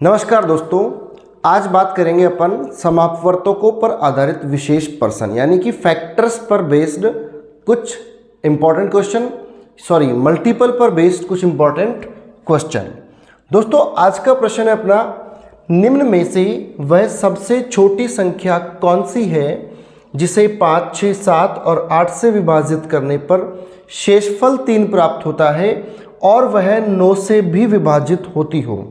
नमस्कार दोस्तों, आज बात करेंगे अपन समापवर्तकों पर आधारित विशेष प्रश्न यानी कि फैक्टर्स पर बेस्ड कुछ इंपॉर्टेंट क्वेश्चन, मल्टीपल पर बेस्ड कुछ इंपॉर्टेंट क्वेश्चन। दोस्तों आज का प्रश्न है अपना, निम्न में से वह सबसे छोटी संख्या कौन सी है जिसे 5, 6, 7 और 8 से विभाजित करने पर शेषफल 3 प्राप्त होता है और वह 9 से भी विभाजित होती हो।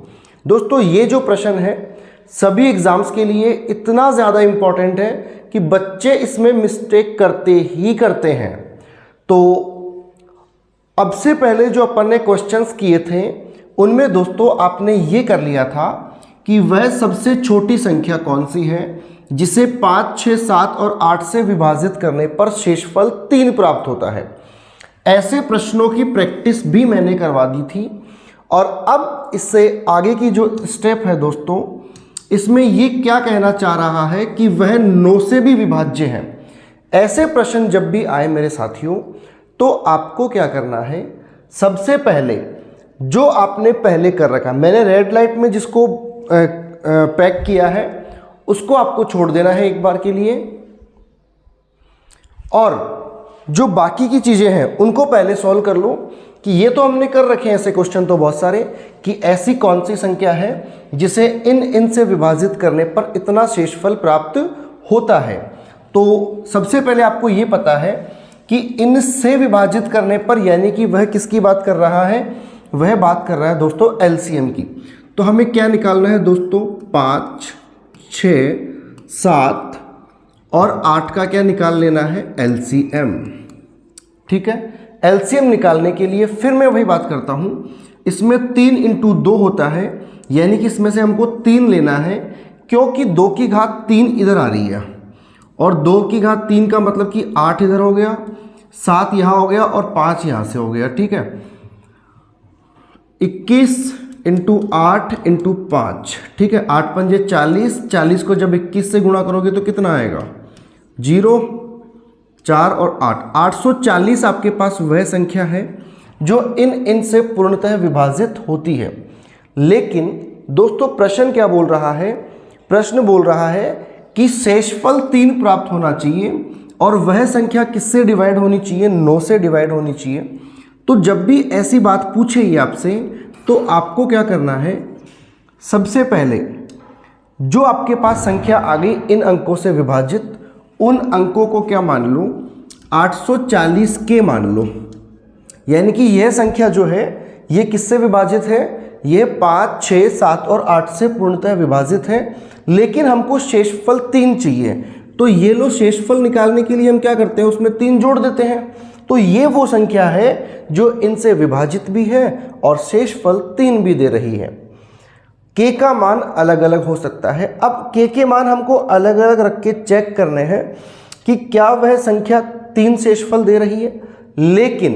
दोस्तों ये जो प्रश्न है सभी एग्जाम्स के लिए इतना ज़्यादा इम्पॉर्टेंट है कि बच्चे इसमें मिस्टेक करते ही करते हैं। तो अब से पहले जो अपन ने क्वेश्चंस किए थे उनमें दोस्तों आपने ये कर लिया था कि वह सबसे छोटी संख्या कौन सी है जिसे 5, 6, 7 और 8 से विभाजित करने पर शेषफल 3 प्राप्त होता है। ऐसे प्रश्नों की प्रैक्टिस भी मैंने करवा दी थी और अब इससे आगे की जो स्टेप है दोस्तों, इसमें ये क्या कहना चाह रहा है कि वह 9 से भी विभाज्य है। ऐसे प्रश्न जब भी आए मेरे साथियों तो आपको क्या करना है, सबसे पहले जो आपने पहले कर रखा, मैंने रेड लाइट में जिसको पैक किया है उसको आपको छोड़ देना है एक बार के लिए, और जो बाकी की चीज़ें हैं उनको पहले सॉल्व कर लो कि ये तो हमने कर रखे हैं ऐसे क्वेश्चन तो बहुत सारे कि ऐसी कौन सी संख्या है जिसे इन से विभाजित करने पर इतना शेषफल प्राप्त होता है। तो सबसे पहले आपको ये पता है कि इन से विभाजित करने पर यानी कि वह किसकी बात कर रहा है, वह बात कर रहा है दोस्तों एलसीएम की। तो हमें क्या निकालना है दोस्तों, 5, 6, 7 और 8 का क्या निकाल लेना है, एलसीएम। ठीक है, एलसीएम निकालने के लिए फिर मैं वही बात करता हूँ, इसमें 3 × 2 होता है यानी कि इसमें से हमको 3 लेना है क्योंकि 2 की घात 3 इधर आ रही है और 2 की घात 3 का मतलब कि 8 इधर हो गया, 7 यहाँ हो गया और 5 यहाँ से हो गया। ठीक है, 21 × 8 × 5, ठीक है, 8 पंजे 40, 40 को जब 21 से गुणा करोगे तो कितना आएगा, 0, 4 और 8, 840 आपके पास वह संख्या है जो इन से पूर्णतः विभाजित होती है। लेकिन दोस्तों प्रश्न क्या बोल रहा है, प्रश्न बोल रहा है कि शेषफल 3 प्राप्त होना चाहिए और वह संख्या किससे डिवाइड होनी चाहिए, 9 से डिवाइड होनी चाहिए। तो जब भी ऐसी बात पूछे ये आपसे तो आपको क्या करना है, सबसे पहले जो आपके पास संख्या आ गई इन अंकों से विभाजित, उन अंकों को क्या मान लो, 840 के मान लो। यानी कि यह संख्या जो है ये किससे विभाजित है, ये 5, 6, 7 और 8 से पूर्णतः विभाजित है, लेकिन हमको शेषफल 3 चाहिए। तो ये लो, शेषफल निकालने के लिए हम क्या करते हैं, उसमें 3 जोड़ देते हैं। तो ये वो संख्या है जो इनसे विभाजित भी है और शेषफल 3 भी दे रही है। के का मान अलग अलग हो सकता है। अब के मान हमको अलग अलग रख के चेक करने हैं कि क्या वह संख्या 3 शेषफल दे रही है, लेकिन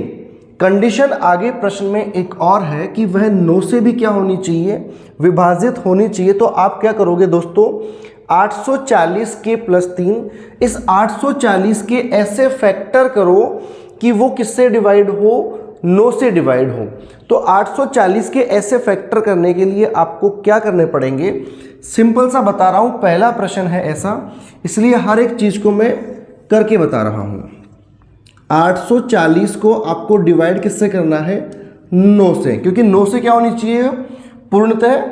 कंडीशन आगे प्रश्न में एक और है कि वह 9 से भी क्या होनी चाहिए, विभाजित होनी चाहिए। तो आप क्या करोगे दोस्तों, 840 के प्लस 3, इस 840 के ऐसे फैक्टर करो कि वो किससे डिवाइड हो, 9 से डिवाइड हो। तो 840 के ऐसे फैक्टर करने के लिए आपको क्या करने पड़ेंगे, सिंपल सा बता रहा हूँ, पहला प्रश्न है ऐसा इसलिए हर एक चीज़ को मैं करके बता रहा हूँ। 840 को आपको डिवाइड किससे करना है, 9 से, क्योंकि 9 से क्या होनी चाहिए, पूर्णतः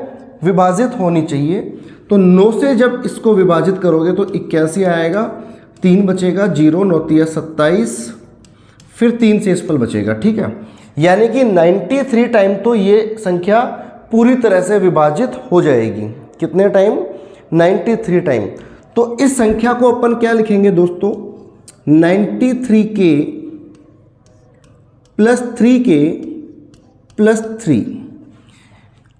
विभाजित होनी चाहिए। तो 9 से जब इसको विभाजित करोगे तो 81 आएगा, 3 बचेगा, 0, 9 × 27, फिर 3 शेषफल बचेगा। ठीक है, यानी कि 93 टाइम तो ये संख्या पूरी तरह से विभाजित हो जाएगी। कितने टाइम, 93 टाइम। तो इस संख्या को अपन क्या लिखेंगे दोस्तों, 93 के प्लस 3 के प्लस 3,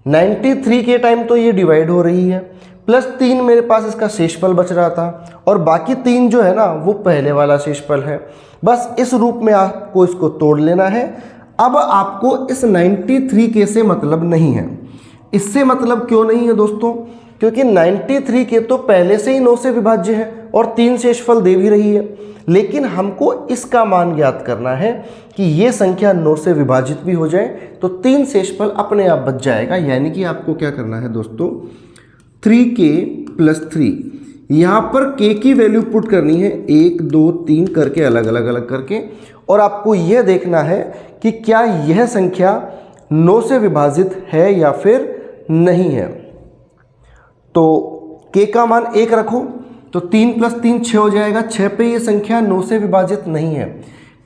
93 के टाइम तो ये डिवाइड हो रही है, प्लस 3 मेरे पास इसका शेषफल बच रहा था और बाकी 3 जो है ना वो पहले वाला शेषफल है। बस इस रूप में आपको इसको तोड़ लेना है। अब आपको इस 93 के से मतलब नहीं है। इससे मतलब क्यों नहीं है दोस्तों, क्योंकि 93 के तो पहले से ही 9 से विभाज्य है, और 3 शेषफल दे भी रही है, लेकिन हमको इसका मान ज्ञात करना है कि ये संख्या 9 से विभाजित भी हो जाए तो 3 शेषफल अपने आप बच जाएगा। यानी कि आपको क्या करना है दोस्तों, 3k + 3, यहाँ पर k की वैल्यू पुट करनी है 1 2 3 करके अलग अलग करके, और आपको यह देखना है कि क्या यह संख्या 9 से विभाजित है या फिर नहीं है। तो k का मान 1 रखो तो 3 + 3 6 हो जाएगा, 6 पे ये संख्या 9 से विभाजित नहीं है।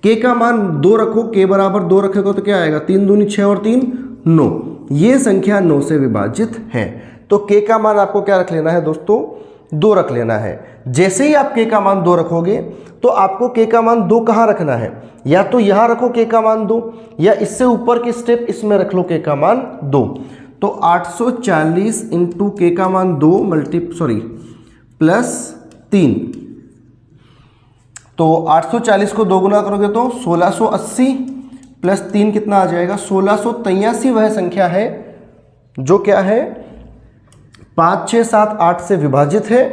k का मान 2 रखो, k बराबर 2 रखेगा तो क्या आएगा, 3 दूनी 6 और 3 9, ये संख्या 9 से विभाजित है। तो k का मान आपको क्या रख लेना है दोस्तों, 2 रख लेना है। जैसे ही आप k का मान 2 रखोगे तो आपको k का मान 2 कहाँ रखना है, या तो यहाँ रखो k का मान 2, या इससे ऊपर के स्टेप इसमें रख लो k का मान 2। तो 840 इंटू k का मान 2 प्लस 3, तो 840 को 2 गुना करोगे तो 1680 प्लस 3 कितना आ जाएगा, 1683 वह संख्या है जो क्या है 5 6 7 8 से विभाजित है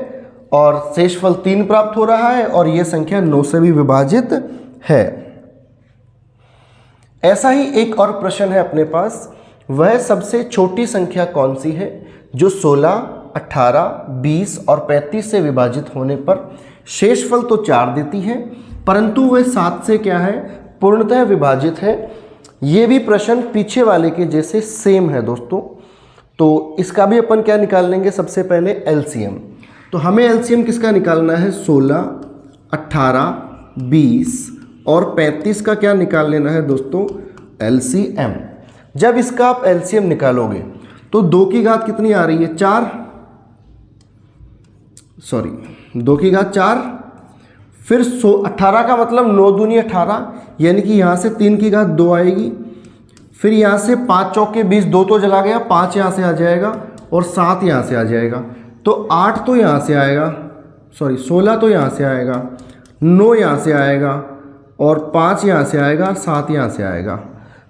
और शेषफल 3 प्राप्त हो रहा है, और यह संख्या 9 से भी विभाजित है। ऐसा ही एक और प्रश्न है अपने पास, वह सबसे छोटी संख्या कौन सी है जो 16, 18, 20 और 35 से विभाजित होने पर शेषफल तो 4 देती है परंतु वह 7 से क्या है, पूर्णतः विभाजित है। ये भी प्रश्न पीछे वाले के जैसे सेम है दोस्तों। तो इसका भी अपन क्या निकाल लेंगे, सबसे पहले एलसीएम। तो हमें एलसीएम किसका निकालना है, 16, 18, 20 और 35 का क्या निकाल लेना है दोस्तों, एलसीएम। जब इसका आप एलसीएम निकालोगे तो 2 की घात कितनी आ रही है, 4, 2 की घात 4, फिर 18 का मतलब 9 दूनी 18, यानी कि यहाँ से 3 की घात 2 आएगी, फिर यहाँ से 5 चौके 20, 2 तो जला गया, 5 यहाँ से आ जाएगा और 7 यहाँ से आ जाएगा, तो 8 तो यहाँ से आएगा, 16 तो यहाँ से आएगा, 9 यहाँ से आएगा और 5 यहाँ से आएगा, 7 यहाँ से आएगा।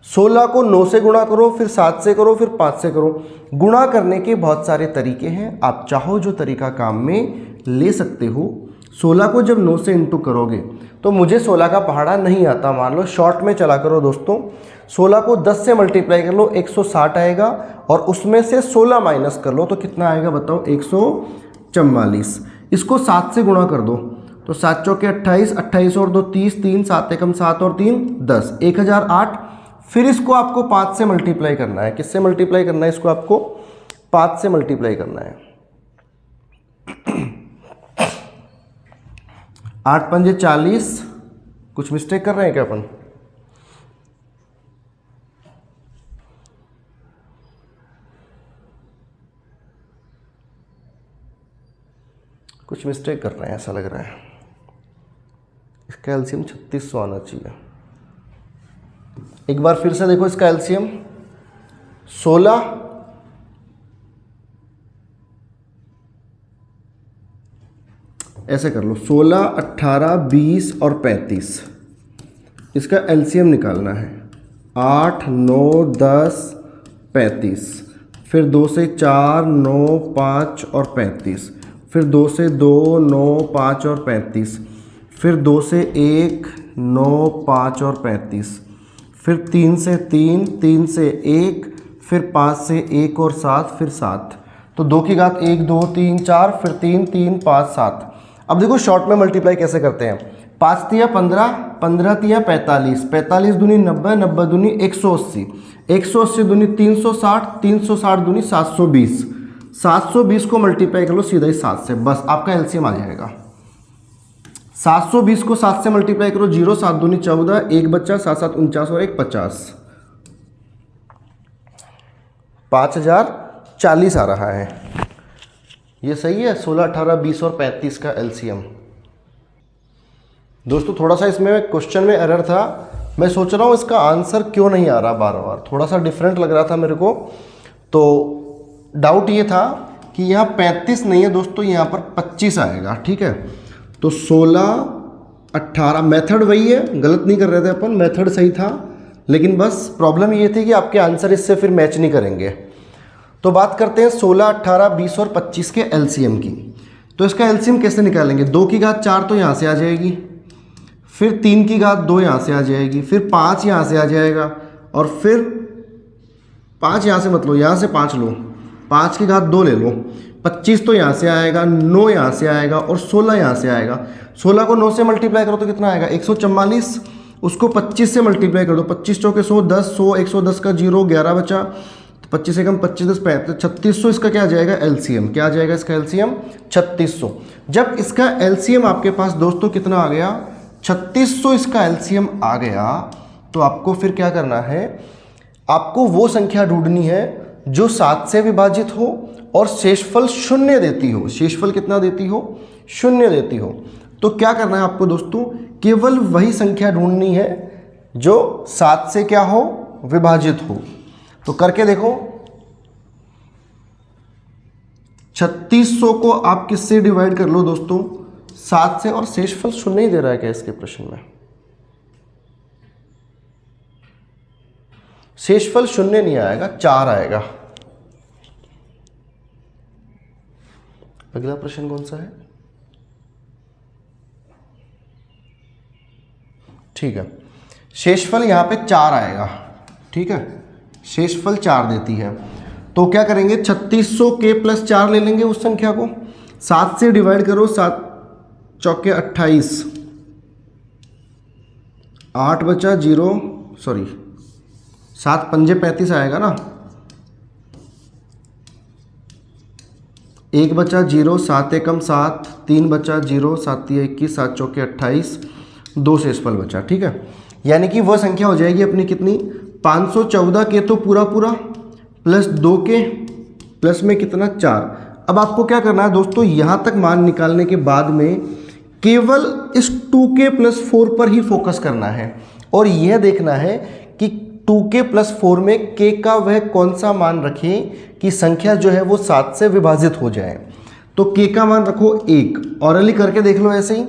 16 को 9 से गुणा करो, फिर 7 से करो, फिर 5 से करो। गुणा करने के बहुत सारे तरीके हैं, आप चाहो जो तरीका काम में ले सकते हो। 16 को जब 9 से इंटू करोगे तो मुझे 16 का पहाड़ा नहीं आता, मान लो शॉर्ट में चला करो दोस्तों। 16 को 10 से मल्टीप्लाई कर लो, 160 आएगा, और उसमें से 16 माइनस कर लो तो कितना आएगा बताओ, 144। इसको 7 से गुणा कर दो तो 7 चौके 28, 28 और 2 30, 3 7 एकम 7 और 3 10, 1008। फिर इसको आपको 5 से मल्टीप्लाई करना है। किससे मल्टीप्लाई करना है, इसको आपको 5 से मल्टीप्लाई करना है। 8 पंजे 40, कुछ मिस्टेक कर रहे हैं क्या अपन, कुछ मिस्टेक कर रहे हैं ऐसा लग रहा है। इसका एलसीएम 3600 आना चाहिए। एक बार फिर से देखो इसका एलसीएम, 16, ऐसे कर लो, 16, 18, 20 और 35, इसका एलसीएम निकालना है। 8, 9, 10, 35, फिर 2 से 4, 9, 5 और 35, फिर 2 से 2, 9, 5 और 35, फिर 2 से 1, 9, 5 और 35, फिर 3 से 3, 3 से 1, फिर 5 से 1 और 7, फिर 7। तो 2 की घात 1, 2, 3, 4, फिर 3, 3, 5, 7। अब देखो शॉर्ट में मल्टीप्लाई कैसे करते हैं। 5 तिया 15, 15 तिया 45, 45 दूनी 90, 90 दूनी 180, 180 दूनी 360, 360 दूनी 720, 720 को मल्टीप्लाई कर लो सीधा ही 7 से, बस आपका एलसीएम आ जाएगा। 720 को 7 से मल्टीप्लाई करो, 0 7 दूनी 14, 1 बच्चा, 7 7 49 और 1 50, 5040 आ रहा है। ये सही है, 16, 18, 20 और 35 का एलसीएम। दोस्तों थोड़ा सा इसमें क्वेश्चन में एरर था, मैं सोच रहा हूँ इसका आंसर क्यों नहीं आ रहा बार बार, थोड़ा सा डिफरेंट लग रहा था मेरे को। तो डाउट ये था कि यहाँ 35 नहीं है दोस्तों, यहाँ पर 25 आएगा, ठीक है। तो 16, 18, मेथड वही है, गलत नहीं कर रहे थे अपन, मेथड सही था, लेकिन बस प्रॉब्लम ये थी कि आपके आंसर इससे फिर मैच नहीं करेंगे। तो बात करते हैं 16, 18, 20 और 25 के एलसीएम की। तो इसका एलसीएम कैसे निकालेंगे? 2 की घात 4 तो यहाँ से आ जाएगी, फिर 3 की घात 2 यहाँ से आ जाएगी, फिर 5 यहाँ से आ जाएगा, और फिर 5 यहाँ से मत लो, यहाँ से 5 लो, 5 की घात 2 ले लो, 25 तो यहाँ से आएगा, 9 यहाँ से आएगा और 16 यहाँ से आएगा। 16 को 9 से मल्टीप्लाई करो तो कितना आएगा? 144। उसको 25 से मल्टीप्लाई कर दो, 25 चौके 100, 10, 100, 110 का 0, 11 बचा, 25 से कम 25, 10, 35, 3600 इसका क्या आ जाएगा? एलसीएम। क्या आ जाएगा इसका एलसीएम? 3600। जब इसका एलसीएम आपके पास दोस्तों कितना आ गया? 3600 इसका एलसीएम आ गया, तो आपको फिर क्या करना है? आपको वो संख्या ढूंढनी है जो 7 से विभाजित हो और शेषफल 0 देती हो। शेषफल कितना देती हो? 0 देती हो। तो क्या करना है आपको दोस्तों? केवल वही संख्या ढूंढनी है जो 7 से क्या हो? विभाजित हो। तो करके देखो, 3600 को आप किससे डिवाइड कर लो दोस्तों? 7 से, और शेषफल 0 ही दे रहा है क्या इसके प्रश्न में? शेषफल 0 नहीं आएगा, 4 आएगा। अगला प्रश्न कौन सा है? ठीक है, शेषफल यहां पे 4 आएगा। ठीक है, शेषफल 4 देती है। तो क्या करेंगे? 3600 के प्लस 4 ले लेंगे उस संख्या को, 7 से डिवाइड करो, 7 चौके 28, 8 बचा 0, सॉरी 7 पंजे 35 आएगा ना, 1 बचा 0, 7 एकम 7, 3 बचा 0, 7 21, 7 चौके 28, 2 शेषफल बचा। ठीक है, यानी कि वह संख्या हो जाएगी अपनी कितनी? 514 के तो पूरा पूरा प्लस 2 के प्लस में कितना? 4। अब आपको क्या करना है दोस्तों? यहाँ तक मान निकालने के बाद में केवल इस 2k प्लस 4 पर ही फोकस करना है और यह देखना है कि 2k प्लस 4 में k का वह कौन सा मान रखें कि संख्या जो है वो 7 से विभाजित हो जाए। तो k का मान रखो 1, ऑरली करके देख लो। ऐसे ही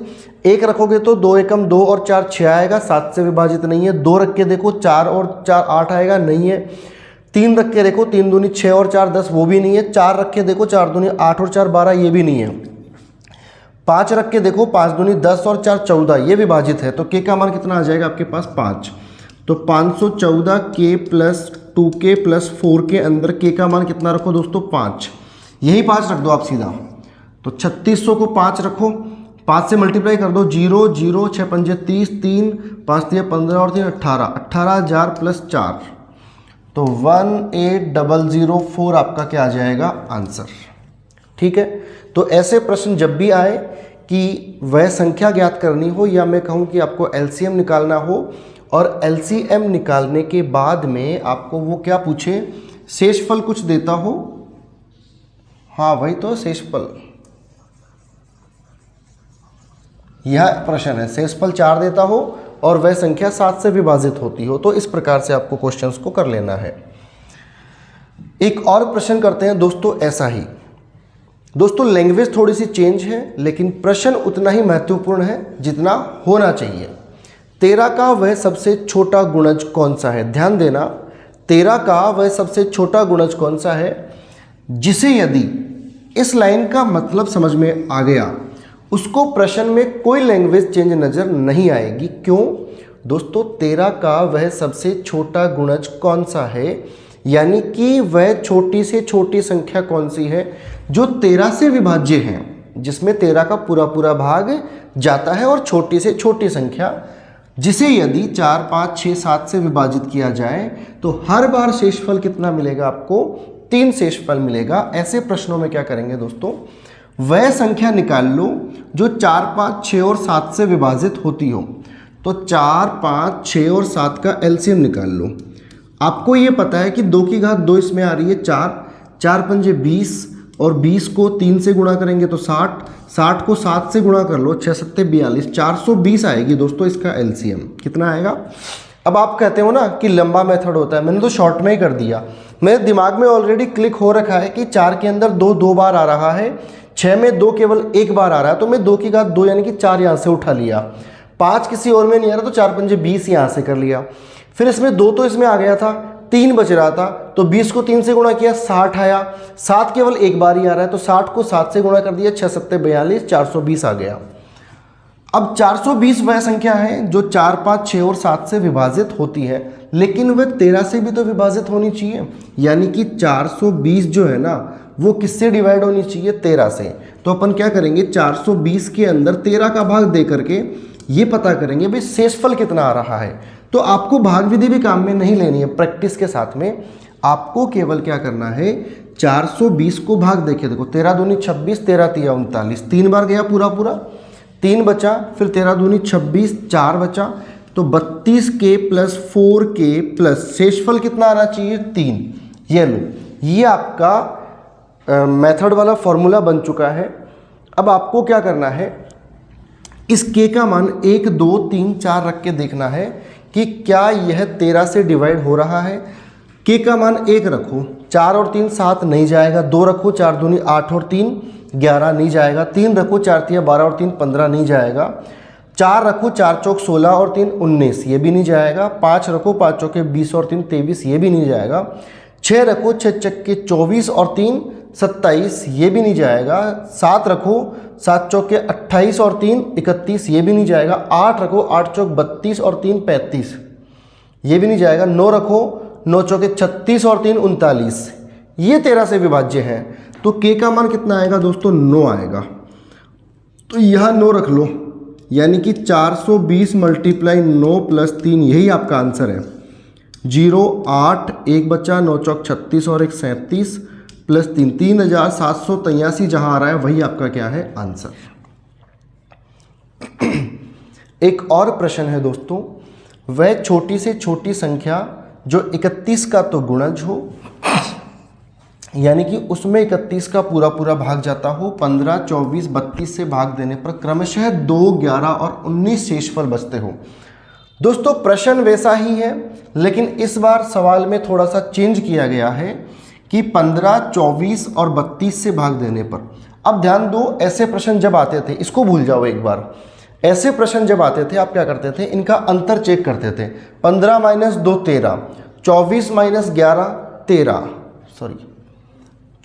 1 रखोगे तो 2 एकम 2 और 4 6 आएगा, 7 से विभाजित नहीं है। 2 रख के देखो, 4 और 4 8 आएगा, नहीं है। 3 रख के देखो, 3 दूनी 6 और 4 10, वो भी नहीं है। 4 रख के देखो, 4 दूनी 8 और 4 12, ये भी नहीं है। 5 रख के देखो, 5 दूनी 10 और 4 14, ये विभाजित है। तो k का मान कितना आ जाएगा आपके पास? 5। तो 514 k प्लस 2k प्लस 4 के अंदर k का मान कितना रखो दोस्तों? 5। यही 5 रख दो आप सीधा। तो 3600 को 5 रखो, 5 से मल्टीप्लाई कर दो, 0 0 6 पंजे 30, 3 5 3 15 और 3 18, 18,000 प्लस 4, तो 18004 आपका क्या आ जाएगा? आंसर। ठीक है, तो ऐसे प्रश्न जब भी आए कि वह संख्या ज्ञात करनी हो, या मैं कहूँ कि आपको एलसीएम निकालना हो, और एलसीएम निकालने के बाद में आपको वो क्या पूछे? शेषफल कुछ देता हो। हाँ वही तो शेषफल, यह प्रश्न है। शेषफल 4 देता हो और वह संख्या 7 से विभाजित होती हो। तो इस प्रकार से आपको क्वेश्चंस को कर लेना है। एक और प्रश्न करते हैं दोस्तों ऐसा ही। दोस्तों लैंग्वेज थोड़ी सी चेंज है, लेकिन प्रश्न उतना ही महत्वपूर्ण है जितना होना चाहिए। 13 का वह सबसे छोटा गुणज कौन सा है? ध्यान देना, 13 का वह सबसे छोटा गुणज कौन सा है जिसे यदि इस लाइन का मतलब समझ में आ गया, उसको प्रश्न में कोई लैंग्वेज चेंज नजर नहीं आएगी। क्यों दोस्तों? 13 का वह सबसे छोटा गुणज कौन सा है, यानी कि वह छोटी से छोटी संख्या कौन सी है जो 13 से विभाज्य है, जिसमें 13 का पूरा पूरा भाग जाता है, और छोटी से छोटी संख्या जिसे यदि 4 5 6 7 से विभाजित किया जाए तो हर बार शेषफल कितना मिलेगा आपको? 3 शेषफल मिलेगा। ऐसे प्रश्नों में क्या करेंगे दोस्तों? वह संख्या निकाल लो जो 4 5 6 और 7 से विभाजित होती हो। तो 4 5 6 और 7 का एलसीएम निकाल लो। आपको ये पता है कि 2 की घात 2 इसमें आ रही है 4, 4 पंजे 20, और 20 को 3 से गुणा करेंगे तो 60, 60 को 7 से गुणा कर लो, 6 7 42, 420 आएगी दोस्तों इसका एलसीएम। कितना आएगा? अब आप कहते हो ना कि लंबा मेथड होता है, मैंने तो शॉर्ट में ही कर दिया। मेरे दिमाग में ऑलरेडी क्लिक हो रखा है कि 4 के अंदर 2 2 बार आ रहा है, 6 में 2 केवल 1 बार आ रहा है, तो मैं 2 की घात 2 यानी कि 4 यहाँ से उठा लिया। 5 किसी और में नहीं आ रहा तो 4 पंजे 20 यहाँ से कर लिया। फिर इसमें 2 तो इसमें आ गया था, 3 बच रहा था, तो 20 को 3 से गुणा किया 60 आया। 7 केवल एक बार ही आ रहा है, तो 60 को 7 से गुणा कर दिया, 6 7 42, 420 आ गया। अब 420 वह संख्या है जो 4 5 6 और 7 से विभाजित होती है, लेकिन वह 13 से भी तो विभाजित होनी चाहिए, यानी कि 420 जो है ना वो किससे डिवाइड होनी चाहिए, 13 से। तो अपन क्या करेंगे, 420 के अंदर 13 का भाग दे करके ये पता करेंगे भाई शेषफल कितना आ रहा है। तो आपको भाग विधि भी काम में नहीं लेनी है, प्रैक्टिस के साथ में आपको केवल क्या करना है, 420 को भाग देखे, देखो 13 दूनी 26, 13 तिया 39, 3 बार गया पूरा पूरा, 3 बचा, फिर 13 दूनी 26, 4 बचा, तो 32k प्लस 4k प्लस शेषफल कितना आना चाहिए, 3। ये लो, ये आपका मेथड वाला फॉर्मूला बन चुका है। अब आपको क्या करना है, इस k का मान 1 2 3 4 रख के देखना है कि क्या यह 13 से डिवाइड हो रहा है। k का मान 1 रखो, 4 और 3 7 नहीं जाएगा, 2 रखो, 4 दूनी 8 और 3 11 नहीं जाएगा, 3 रखो, 4 तिया 12 और 3 15 नहीं जाएगा, 4 रखो, 4 चौक 16 और 3 19 ये भी नहीं जाएगा, 5 रखो, 5 चौके 20 और 3 23 ये भी नहीं जाएगा, 6 रखो, 6 चक्के 24 और 3 27 ये भी नहीं जाएगा, 7 रखो, 7 चौके 28 और 3 31 ये भी नहीं जाएगा, 8 रखो, 8 चौक 32 और 3 35 ये भी नहीं जाएगा, 9 रखो, 9 चौके 36 और 3 39 ये 13 से विभाज्य है। तो k का मान कितना आएगा दोस्तों, 9 आएगा। तो यहाँ 9 रख लो, यानी कि 420 मल्टीप्लाई 9 प्लस 3 यही आपका आंसर है। 0 8 1 बचा, 9 चौक 36 और 1 37 प्लस 3 3783 जहाँ आ रहा है वही आपका क्या है, आंसर। एक और प्रश्न है दोस्तों, वह छोटी से छोटी संख्या जो 31 का तो गुणज हो, यानी कि उसमें 31 का पूरा पूरा भाग जाता हो, 15 24 32 से भाग देने पर क्रमशः 2 11 और 19 शेषफल बचते हो। दोस्तों प्रश्न वैसा ही है, लेकिन इस बार सवाल में थोड़ा सा चेंज किया गया है कि 15 24 और 32 से भाग देने पर। अब ध्यान दो, ऐसे प्रश्न जब आते थे, इसको भूल जाओ एक बार, ऐसे प्रश्न जब आते थे आप क्या करते थे, इनका अंतर चेक करते थे। 15 - 2 13, 24 - 11 13, सॉरी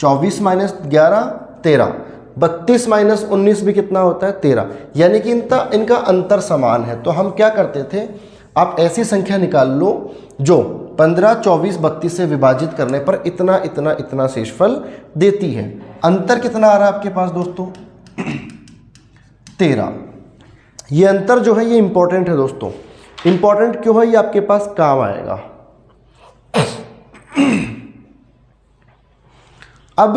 24 - 11 13, 32 - 19 भी कितना होता है, 13, यानी कि इनका अंतर समान है। तो हम क्या करते थे, आप ऐसी संख्या निकाल लो जो 15 24 32 से विभाजित करने पर इतना इतना इतना शेषफल देती है। अंतर कितना आ रहा है आपके पास दोस्तों, 13। ये अंतर जो है ये इंपॉर्टेंट है दोस्तों। इंपॉर्टेंट क्यों है, ये आपके पास काम आएगा। अब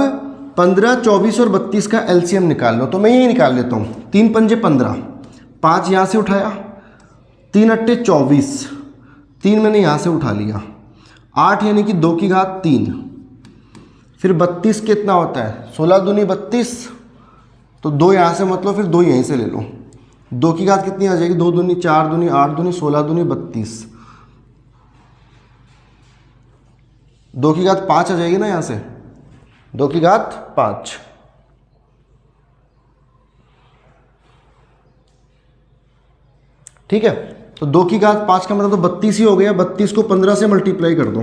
15 24 और 32 का एलसीएम निकाल लो, तो मैं यही निकाल लेता हूँ। 3 पंजे 15, 5 यहाँ से उठाया, 3 अट्टे 24, 3 मैंने यहाँ से उठा लिया, 8 यानी कि 2 की घात 3, फिर 32 कितना होता है, 16 दूनी 32, तो 2 यहाँ से मतलब फिर 2 यहीं से ले लो, 2 की घात कितनी आ जाएगी, 2 दूनी 4 दूनी 8 दूनी 16 दूनी 32, 2 की घात 5 आ जाएगी ना यहाँ से, 2 की घात 5। ठीक है, तो 2 की घात 5 का मतलब तो 32 ही हो गया। 32 को 15 से मल्टीप्लाई कर दो,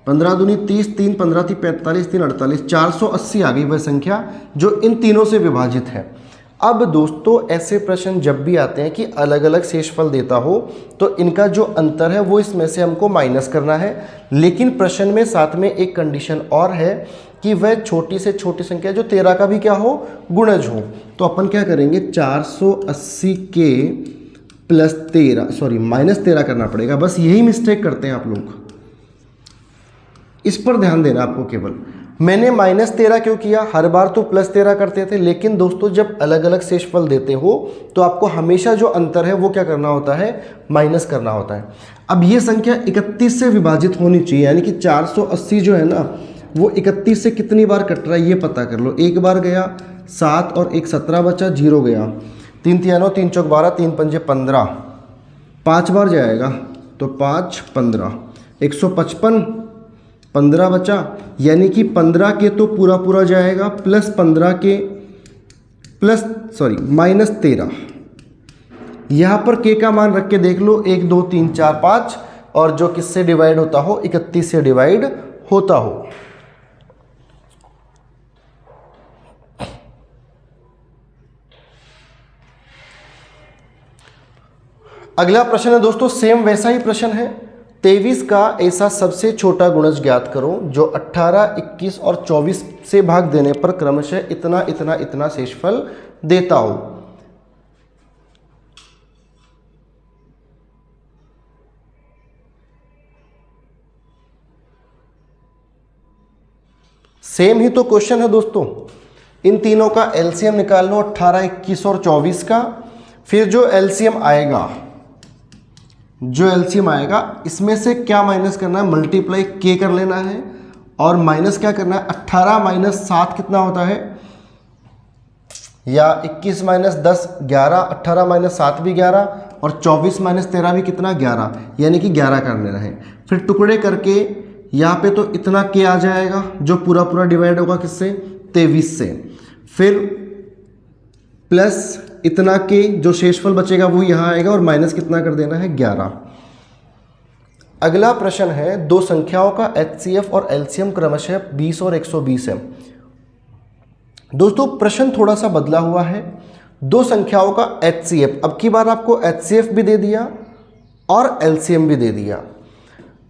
15 दूनी 30, 3 15 थी 45, 3 48, 480 आ गई वह संख्या जो इन तीनों से विभाजित है। अब दोस्तों ऐसे प्रश्न जब भी आते हैं कि अलग अलग शेषफल देता हो, तो इनका जो अंतर है वो इसमें से हमको माइनस करना है। लेकिन प्रश्न में साथ में एक कंडीशन और है कि वह छोटी से छोटी संख्या जो 13 का भी क्या हो, गुणज हो। तो अपन क्या करेंगे, 480 के प्लस 13, सॉरी -13 करना पड़ेगा। बस यही मिस्टेक करते हैं आप लोग, इस पर ध्यान देना आपको। केवल मैंने -13 क्यों किया, हर बार तो +13 करते थे, लेकिन दोस्तों जब अलग अलग शेषफल देते हो तो आपको हमेशा जो अंतर है वो क्या करना होता है, माइनस करना होता है। अब ये संख्या 31 से विभाजित होनी चाहिए, यानी कि 480 जो है ना वो 31 से कितनी बार कट रहा है ये पता कर लो। एक बार गया 7 और 1 17 बचा, 0 गया, 3 तिया 9, 3 चौक 12, 3 पंजे 15, 5 बार जाएगा तो 5 15, 155, 15 बचा, यानी कि 15 के तो पूरा पूरा जाएगा, प्लस 15 के प्लस सॉरी -13। यहाँ पर के का मान रख के देख लो, 1 2 3 4 5, और जो किससे डिवाइड होता हो, 31 से डिवाइड होता हो। अगला प्रश्न है दोस्तों, सेम वैसा ही प्रश्न है। 23 का ऐसा सबसे छोटा गुणज ज्ञात करो जो 18, 21 और 24 से भाग देने पर क्रमशः इतना इतना इतना शेषफल देता हो। सेम ही तो क्वेश्चन है दोस्तों। इन तीनों का एलसीएम निकाल लो, 18, 21 और 24 का। फिर जो एलसीएम आएगा इसमें से क्या माइनस करना है, मल्टीप्लाई के कर लेना है और माइनस क्या करना है, 18 माइनस 7 कितना होता है, या 21 माइनस 10 11, 18 माइनस 7 भी 11 और 24 माइनस 13 भी कितना 11, यानी कि 11 कर लेना है। फिर टुकड़े करके यहाँ पे तो इतना के आ जाएगा जो पूरा पूरा डिवाइड होगा किससे, 23 से। फिर प्लस इतना के जो शेषफल बचेगा वो यहाँ आएगा और माइनस कितना कर देना है, 11। अगला प्रश्न है, दो संख्याओं का एचसीएफ और एलसीएम क्रमशः 20 और 120 है। दोस्तों प्रश्न थोड़ा सा बदला हुआ है। दो संख्याओं का एचसीएफ, अब की बार आपको एचसीएफ भी दे दिया और एलसीएम भी दे दिया।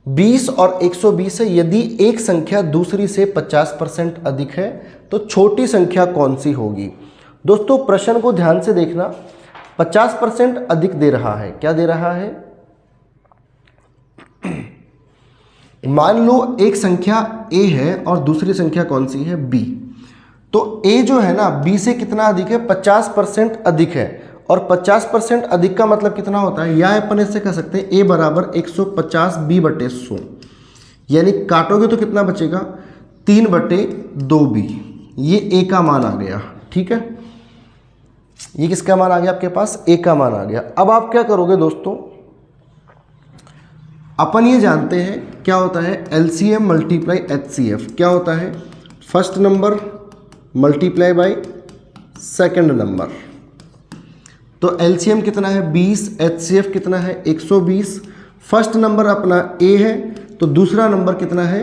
20 और 120 है। यदि एक संख्या दूसरी से 50% अधिक है तो छोटी संख्या कौन सी होगी। दोस्तों प्रश्न को ध्यान से देखना, 50% अधिक दे रहा है। क्या दे रहा है, मान लो एक संख्या a है और दूसरी संख्या कौन सी है, b। तो a जो है ना b से कितना अधिक है, 50% अधिक है। और 50% अधिक का मतलब कितना होता है, या अपन इससे कह सकते हैं a बराबर 150 b/100, यानी काटोगे तो कितना बचेगा, 3/2b। ये a का मान आ गया। ठीक है, ये किसका मान आ गया आपके पास, a का मान आ गया। अब आप क्या करोगे दोस्तों, अपन ये जानते हैं क्या होता है, एलसीएम मल्टीप्लाई एचसीएफ। क्या होता है, first number multiply by second number. तो एलसीएम कितना है 20, एचसीएफ कितना है 120। फर्स्ट नंबर अपना ए है तो दूसरा नंबर कितना है,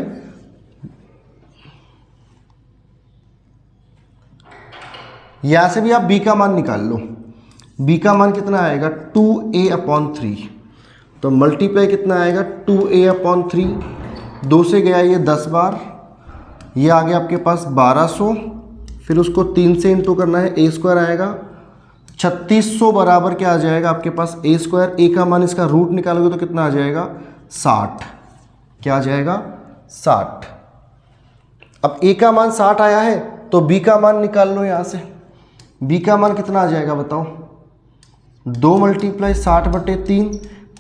यहां से भी आप b का मान निकाल लो। b का मान कितना आएगा, 2a/3। तो मल्टीप्लाई कितना आएगा, 2a/3। 2 से गया ये 10 बार, ये आ गया आपके पास 1200। फिर उसको 3 से इंटू करना है, a² आएगा 3600 बराबर क्या आ जाएगा आपके पास, a²। a का मान इसका रूट निकालोगे तो कितना आ जाएगा, 60। क्या आ जाएगा, 60। अब a का मान 60 आया है तो b का मान निकाल लो यहाँ से। b का मान कितना आ जाएगा बताओ, 2 × 60/3।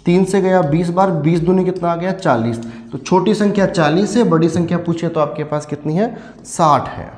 3 से गया 20 बार, 20 दूनी कितना आ गया, 40। तो छोटी संख्या 40 है, बड़ी संख्या पूछे तो आपके पास कितनी है, 60 है।